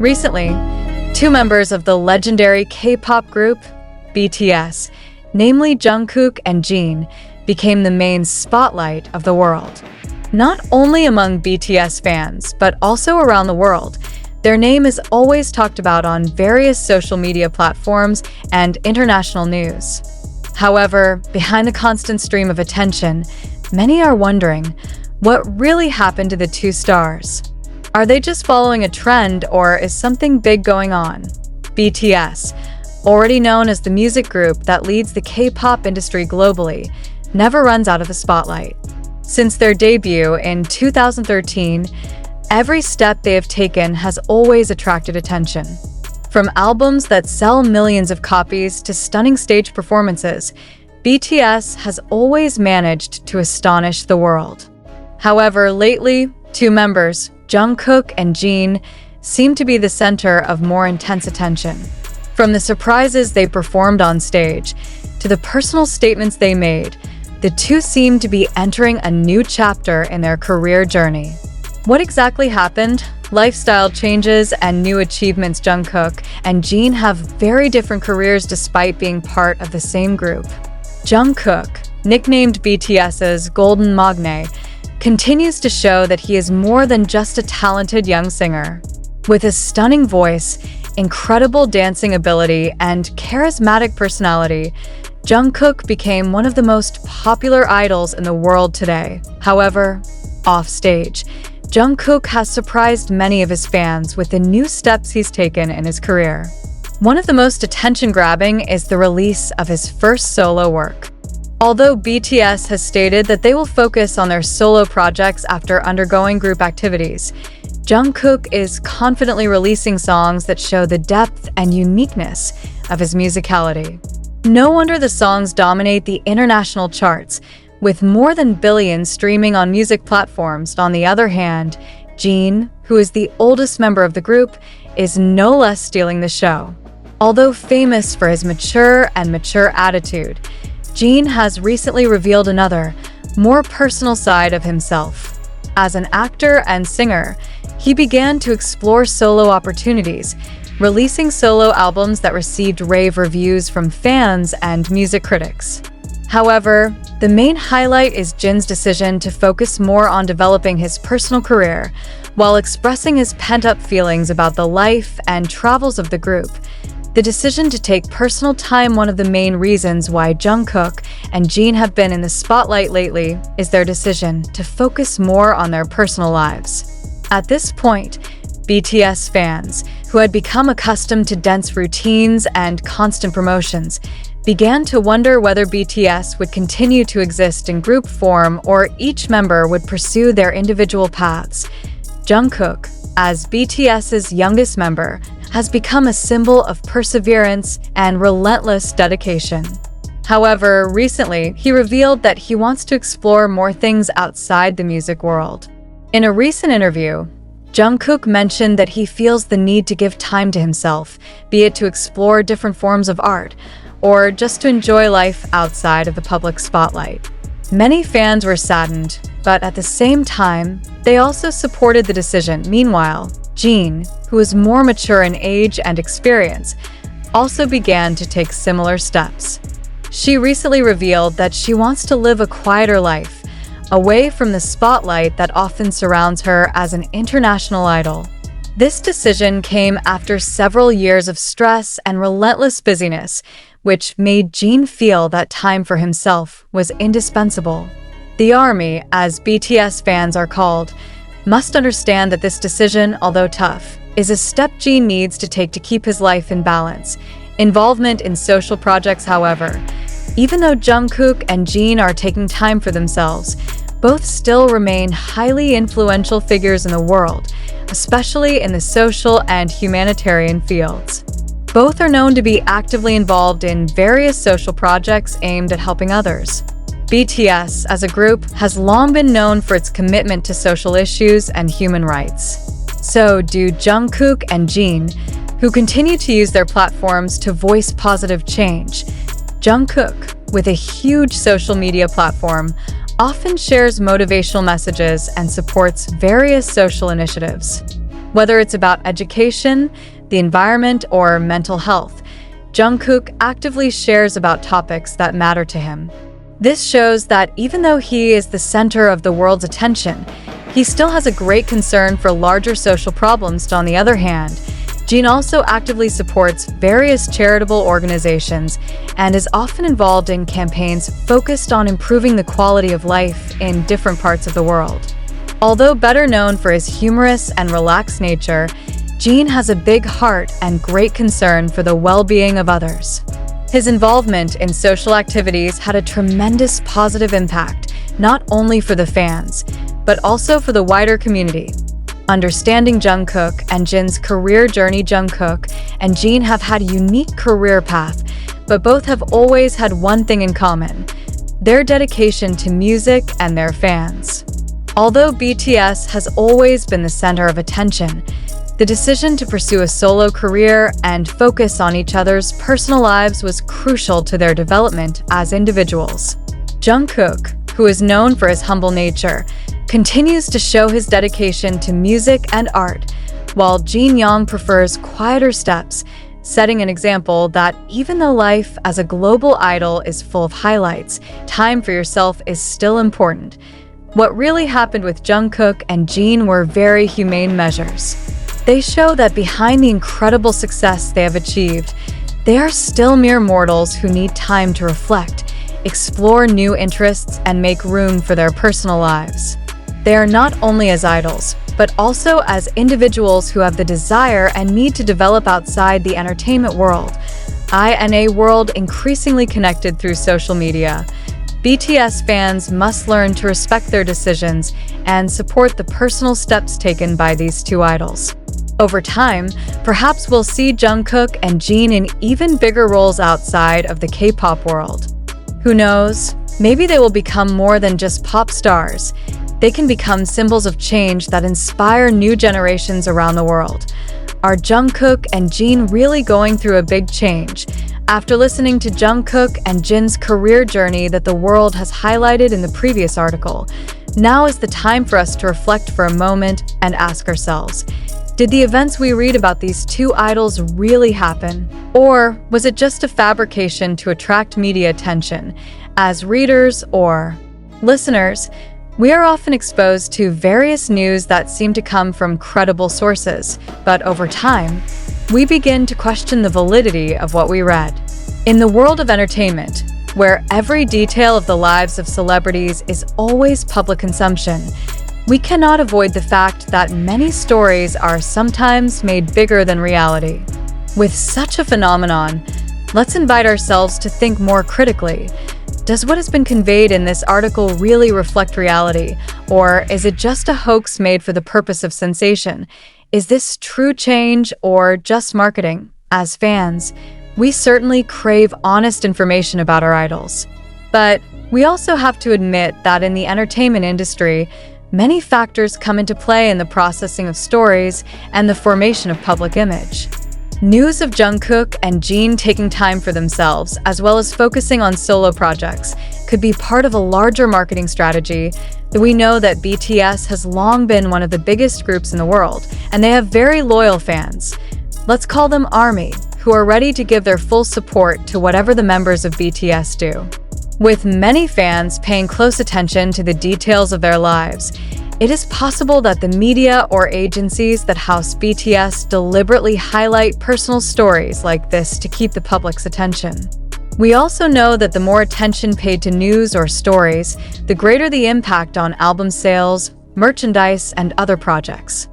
Recently, two members of the legendary K-pop group BTS, namely Jungkook and Jin, became the main spotlight of the world. Not only among BTS fans, but also around the world, their name is always talked about on various social media platforms and international news. However, behind the constant stream of attention, many are wondering, what really happened to the two stars? Are they just following a trend, or is something big going on? BTS, already known as the music group that leads the K-pop industry globally, never runs out of the spotlight. Since their debut in 2013, every step they have taken has always attracted attention. From albums that sell millions of copies to stunning stage performances, BTS has always managed to astonish the world. However, lately, two members, Jungkook and Jin, seem to be the center of more intense attention. From the surprises they performed on stage to the personal statements they made, the two seem to be entering a new chapter in their career journey. What exactly happened? Lifestyle changes and new achievements. Jungkook and Jin have very different careers despite being part of the same group. Jungkook, nicknamed BTS's Golden Magne, continues to show that he is more than just a talented young singer. With a stunning voice, incredible dancing ability, and charismatic personality, Jungkook became one of the most popular idols in the world today. However, off-stage, Jungkook has surprised many of his fans with the new steps he's taken in his career. One of the most attention-grabbing is the release of his first solo work. Although BTS has stated that they will focus on their solo projects after undergoing group activities, Jungkook is confidently releasing songs that show the depth and uniqueness of his musicality. No wonder the songs dominate the international charts, with more than billions streaming on music platforms. On the other hand, Jin, who is the oldest member of the group, is no less stealing the show. Although famous for his mature attitude, Jin has recently revealed another, more personal side of himself. As an actor and singer, he began to explore solo opportunities, releasing solo albums that received rave reviews from fans and music critics. However, the main highlight is Jin's decision to focus more on developing his personal career while expressing his pent-up feelings about the life and travels of the group. The decision to take personal time. One of the main reasons why Jungkook and Jin have been in the spotlight lately is their decision to focus more on their personal lives. At this point, BTS fans, who had become accustomed to dense routines and constant promotions, began to wonder whether BTS would continue to exist in group form or each member would pursue their individual paths. Jungkook, as BTS's youngest member, has become a symbol of perseverance and relentless dedication. However, recently, he revealed that he wants to explore more things outside the music world. In a recent interview, Jungkook mentioned that he feels the need to give time to himself, be it to explore different forms of art, or just to enjoy life outside of the public spotlight. Many fans were saddened, but at the same time, they also supported the decision. Meanwhile, Jin, who is more mature in age and experience, also began to take similar steps. She recently revealed that she wants to live a quieter life, away from the spotlight that often surrounds her as an international idol. This decision came after several years of stress and relentless busyness, which made Jin feel that time for himself was indispensable. The ARMY, as BTS fans are called, must understand that this decision, although tough, is a step Jin needs to take to keep his life in balance. Involvement in social projects, however, even though Jungkook and Jin are taking time for themselves, both still remain highly influential figures in the world, especially in the social and humanitarian fields. Both are known to be actively involved in various social projects aimed at helping others. BTS, as a group, has long been known for its commitment to social issues and human rights. So do Jungkook and Jin, who continue to use their platforms to voice positive change. Jungkook, with a huge social media platform, often shares motivational messages and supports various social initiatives. Whether it's about education, the environment, or mental health, Jungkook actively shares about topics that matter to him. This shows that even though he is the center of the world's attention, he still has a great concern for larger social problems. On the other hand, Jin also actively supports various charitable organizations and is often involved in campaigns focused on improving the quality of life in different parts of the world. Although better known for his humorous and relaxed nature, Jin has a big heart and great concern for the well-being of others. His involvement in social activities had a tremendous positive impact, not only for the fans, but also for the wider community. Understanding Jungkook and Jin's career journey. Jungkook and Jin have had a unique career path, but both have always had one thing in common: their dedication to music and their fans. Although BTS has always been the center of attention, the decision to pursue a solo career and focus on each other's personal lives was crucial to their development as individuals. Jungkook, who is known for his humble nature, continues to show his dedication to music and art, while Jin Young prefers quieter steps, setting an example that even though life as a global idol is full of highlights, time for yourself is still important. What really happened with Jungkook and Jin were very humane measures. They show that behind the incredible success they have achieved, they are still mere mortals who need time to reflect, explore new interests, and make room for their personal lives. They are not only as idols, but also as individuals who have the desire and need to develop outside the entertainment world, in a world increasingly connected through social media. BTS fans must learn to respect their decisions and support the personal steps taken by these two idols. Over time, perhaps we'll see Jungkook and Jin in even bigger roles outside of the K-pop world. Who knows? Maybe they will become more than just pop stars. They can become symbols of change that inspire new generations around the world. Are Jungkook and Jin really going through a big change? After listening to Jungkook and Jin's career journey that the world has highlighted in the previous article, now is the time for us to reflect for a moment and ask ourselves, did the events we read about these two idols really happen? Or was it just a fabrication to attract media attention? As readers or listeners, we are often exposed to various news that seem to come from credible sources, but over time, we begin to question the validity of what we read. In the world of entertainment, where every detail of the lives of celebrities is always public consumption, we cannot avoid the fact that many stories are sometimes made bigger than reality. With such a phenomenon, let's invite ourselves to think more critically. Does what has been conveyed in this article really reflect reality, or is it just a hoax made for the purpose of sensation? Is this true change or just marketing? As fans, we certainly crave honest information about our idols. But we also have to admit that in the entertainment industry, many factors come into play in the processing of stories and the formation of public image. News of Jungkook and Jin taking time for themselves, as well as focusing on solo projects, could be part of a larger marketing strategy. We know that BTS has long been one of the biggest groups in the world, and they have very loyal fans. Let's call them ARMY, who are ready to give their full support to whatever the members of BTS do. With many fans paying close attention to the details of their lives, it is possible that the media or agencies that house BTS deliberately highlight personal stories like this to keep the public's attention. We also know that the more attention paid to news or stories, the greater the impact on album sales, merchandise, and other projects.